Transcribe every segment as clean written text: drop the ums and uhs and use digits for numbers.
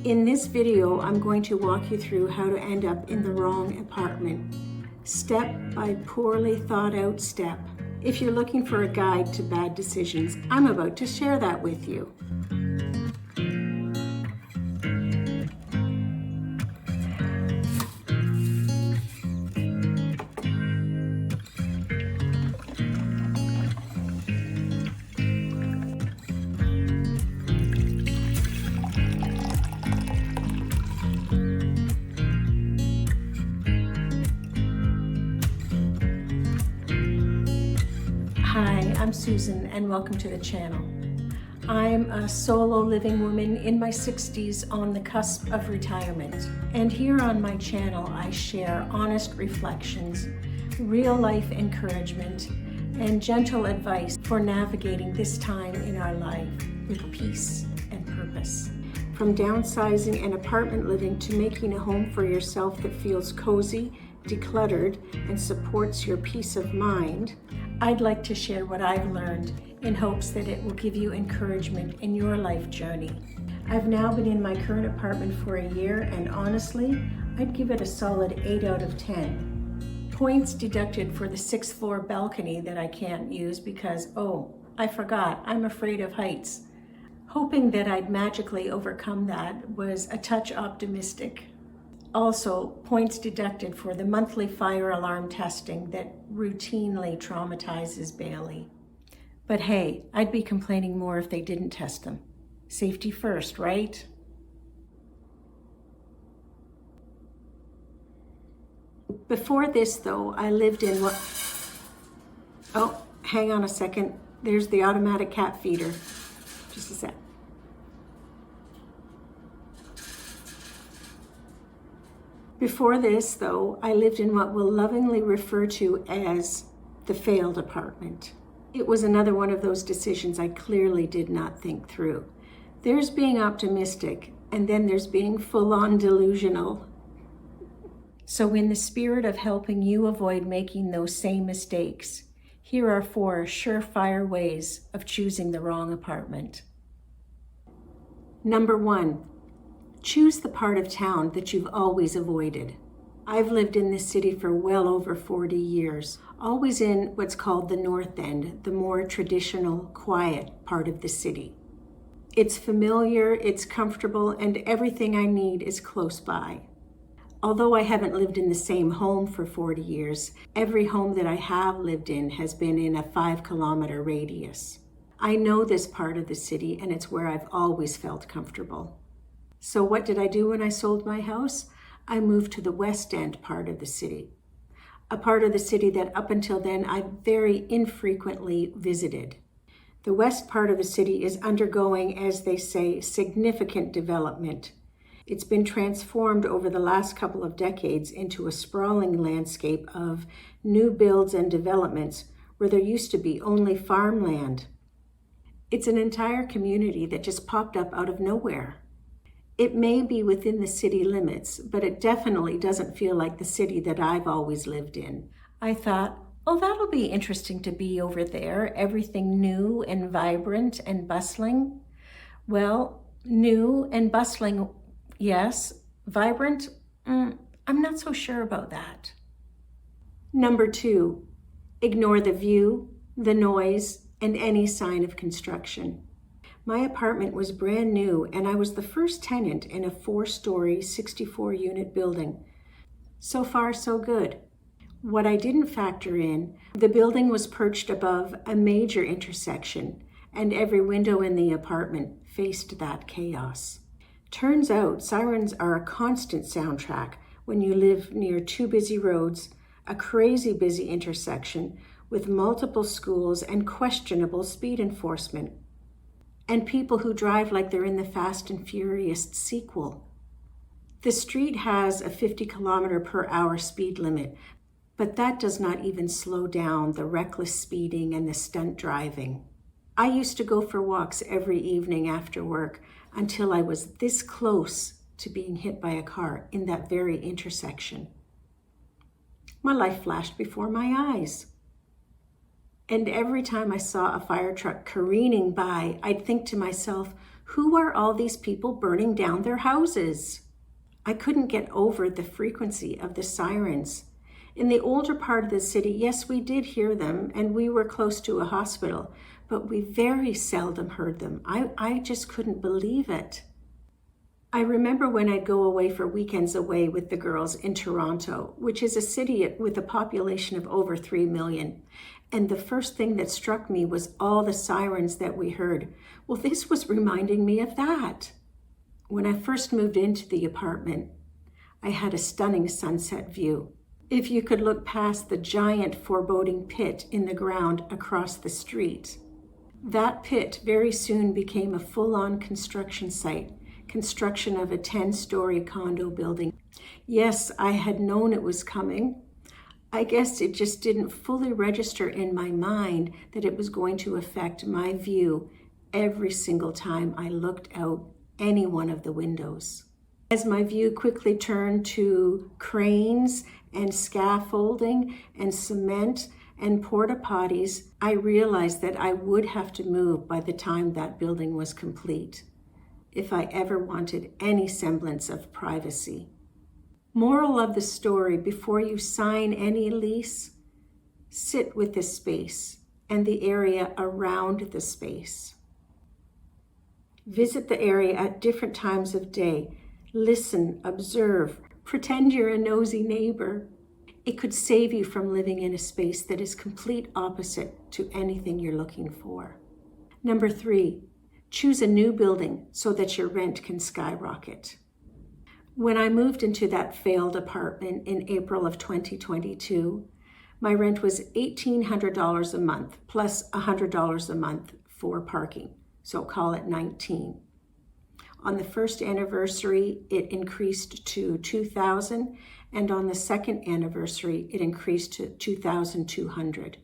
In this video, I'm going to walk you through how to end up in the wrong apartment, step by poorly thought out step. If you're looking for a guide to bad decisions, I'm about to share that with you. Hi, I'm Susan and welcome to the channel. I'm a solo living woman in my 60s on the cusp of retirement. And here on my channel, I share honest reflections, real life encouragement, and gentle advice for navigating this time in our life with peace and purpose. From downsizing and apartment living to making a home for yourself that feels cozy, decluttered, and supports your peace of mind, I'd like to share what I've learned in hopes that it will give you encouragement in your life journey. I've now been in my current apartment for a year, and honestly, I'd give it a solid 8 out of 10. Points deducted for the 6th floor balcony that I can't use because, I forgot, I'm afraid of heights. Hoping that I'd magically overcome that was a touch optimistic. Also, points deducted for the monthly fire alarm testing that routinely traumatizes Bailey. But hey, I'd be complaining more if they didn't test them. Safety first, right? Before this, though, I lived in what... Oh, hang on a second. There's the automatic cat feeder. Just a sec. Before this, though, I lived in what we'll lovingly refer to as the failed apartment. It was another one of those decisions I clearly did not think through. There's being optimistic, and then there's being full-on delusional. So in the spirit of helping you avoid making those same mistakes, here are 4 surefire ways of choosing the wrong apartment. Number 1. Choose the part of town that you've always avoided. I've lived in this city for well over 40 years, always in what's called the North End, the more traditional, quiet part of the city. It's familiar, it's comfortable, and everything I need is close by. Although I haven't lived in the same home for 40 years, every home that I have lived in has been in a 5-kilometer radius. I know this part of the city, and it's where I've always felt comfortable. So what did I do when I sold my house? I moved to the West End part of the city, a part of the city that up until then I very infrequently visited. The west part of the city is undergoing, as they say, significant development. It's been transformed over the last couple of decades into a sprawling landscape of new builds and developments where there used to be only farmland. It's an entire community that just popped up out of nowhere. It may be within the city limits, but it definitely doesn't feel like the city that I've always lived in. I thought, that'll be interesting to be over there, everything new and vibrant and bustling. Well, new and bustling, yes. Vibrant, I'm not so sure about that. Number 2, ignore the view, the noise, and any sign of construction. My apartment was brand new, and I was the first tenant in a 4-story, 64-unit building. So far, so good. What I didn't factor in, the building was perched above a major intersection, and every window in the apartment faced that chaos. Turns out, sirens are a constant soundtrack when you live near 2 busy roads, a crazy busy intersection with multiple schools and questionable speed enforcement. And people who drive like they're in the Fast and Furious sequel. The street has a 50-kilometer-per-hour speed limit, but that does not even slow down the reckless speeding and the stunt driving. I used to go for walks every evening after work until I was this close to being hit by a car in that very intersection. My life flashed before my eyes. And every time I saw a fire truck careening by, I'd think to myself, Who are all these people burning down their houses? I couldn't get over the frequency of the sirens. In the older part of the city, yes, we did hear them, and we were close to a hospital, but we very seldom heard them. I just couldn't believe it. I remember when I'd go away for weekends away with the girls in Toronto, which is a city with a population of over 3 million. And the first thing that struck me was all the sirens that we heard. Well, this was reminding me of that. When I first moved into the apartment, I had a stunning sunset view. If you could look past the giant foreboding pit in the ground across the street. That pit very soon became a full-on construction site. Construction of a 10-story condo building. Yes, I had known it was coming. I guess it just didn't fully register in my mind that it was going to affect my view every single time I looked out any one of the windows. As my view quickly turned to cranes and scaffolding and cement and porta potties, I realized that I would have to move by the time that building was complete, if I ever wanted any semblance of privacy. Moral of the story, before you sign any lease, sit with the space and the area around the space. Visit the area at different times of day. Listen, observe, pretend you're a nosy neighbor. It could save you from living in a space that is complete opposite to anything you're looking for. Number 3, choose a new building so that your rent can skyrocket. When I moved into that failed apartment in April of 2022, my rent was $1,800 a month plus $100 a month for parking, so call it $19. On the first anniversary, it increased to $2,000, and on the second anniversary, it increased to $2,200.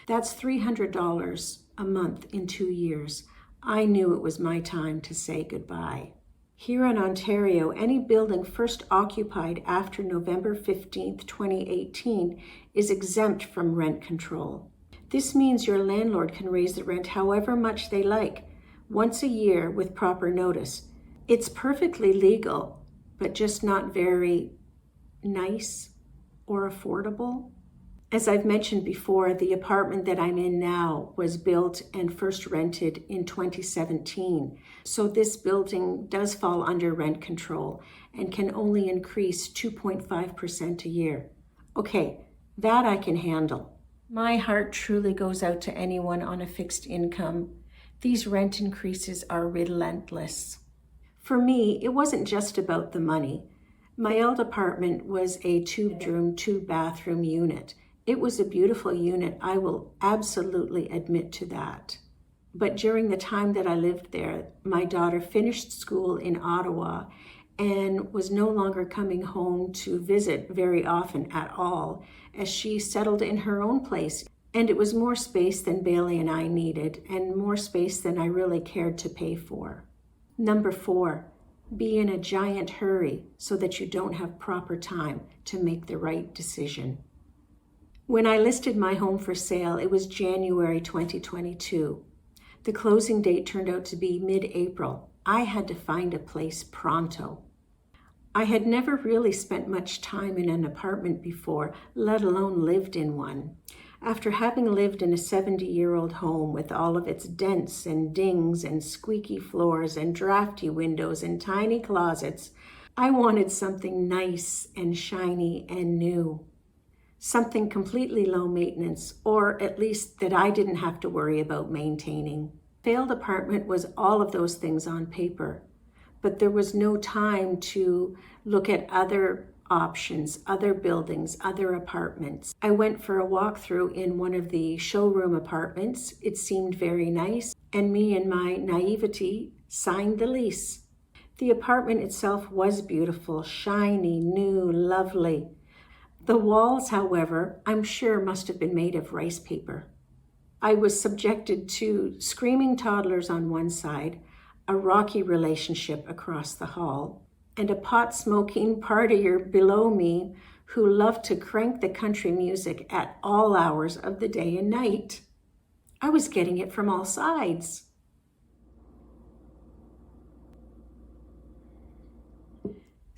That's $300 a month in 2 years. I knew it was my time to say goodbye. Here in Ontario, any building first occupied after November 15th, 2018 is exempt from rent control. This means your landlord can raise the rent however much they like, once a year with proper notice. It's perfectly legal, but just not very nice or affordable. As I've mentioned before, the apartment that I'm in now was built and first rented in 2017. So this building does fall under rent control and can only increase 2.5% a year. Okay, that I can handle. My heart truly goes out to anyone on a fixed income. These rent increases are relentless. For me, it wasn't just about the money. My old apartment was a 2-bedroom, 2-bathroom unit. It was a beautiful unit, I will absolutely admit to that. But during the time that I lived there, my daughter finished school in Ottawa and was no longer coming home to visit very often at all, as she settled in her own place. And it was more space than Bailey and I needed, and more space than I really cared to pay for. Number 4, be in a giant hurry so that you don't have proper time to make the right decision. When I listed my home for sale, it was January 2022. The closing date turned out to be mid-April. I had to find a place pronto. I had never really spent much time in an apartment before, let alone lived in one. After having lived in a 70-year-old home with all of its dents and dings and squeaky floors and drafty windows and tiny closets, I wanted something nice and shiny and new. Something completely low maintenance, or at least that I didn't have to worry about maintaining. Failed apartment was all of those things on paper, but there was no time to look at other options, other buildings, other apartments. I went for a walkthrough in one of the showroom apartments. It seemed very nice, and me in my naivety signed the lease. The apartment itself was beautiful, shiny, new, lovely. The walls, however, I'm sure must have been made of rice paper. I was subjected to screaming toddlers on one side, a rocky relationship across the hall, and a pot-smoking partier below me who loved to crank the country music at all hours of the day and night. I was getting it from all sides.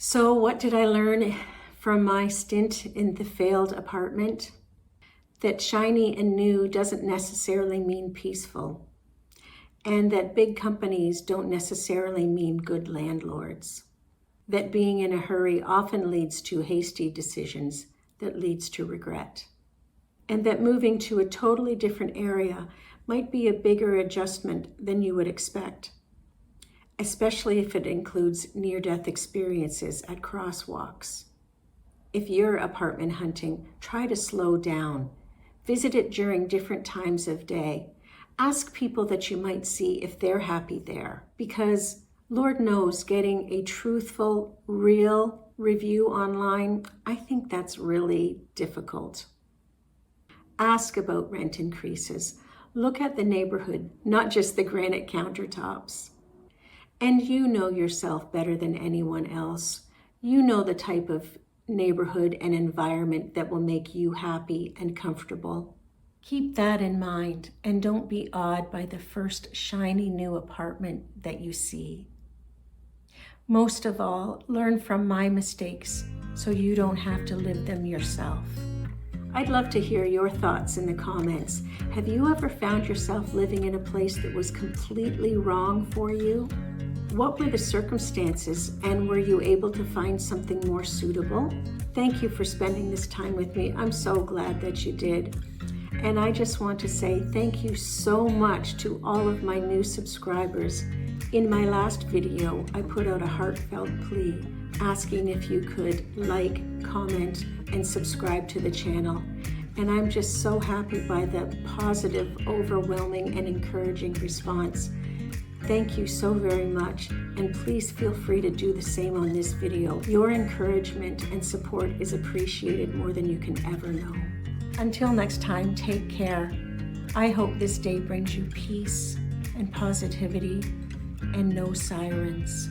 So what did I learn from my stint in the failed apartment? That shiny and new doesn't necessarily mean peaceful, and that big companies don't necessarily mean good landlords. That being in a hurry often leads to hasty decisions that leads to regret. And that moving to a totally different area might be a bigger adjustment than you would expect, especially if it includes near-death experiences at crosswalks. If you're apartment hunting, try to slow down. Visit it during different times of day. Ask people that you might see if they're happy there, because Lord knows getting a truthful, real review online, I think that's really difficult. Ask about rent increases. Look at the neighborhood, not just the granite countertops. And you know yourself better than anyone else. You know the type of neighborhood and environment that will make you happy and comfortable. Keep that in mind and don't be awed by the first shiny new apartment that you see. Most of all, learn from my mistakes so you don't have to live them yourself. I'd love to hear your thoughts in the comments. Have you ever found yourself living in a place that was completely wrong for you? What were the circumstances, and were you able to find something more suitable? Thank you for spending this time with me. I'm so glad that you did. And I just want to say thank you so much to all of my new subscribers. In my last video, I put out a heartfelt plea asking if you could like, comment, and subscribe to the channel. And I'm just so happy by the positive, overwhelming, and encouraging response. Thank you so very much, and please feel free to do the same on this video. Your encouragement and support is appreciated more than you can ever know. Until next time, take care. I hope this day brings you peace and positivity and no sirens.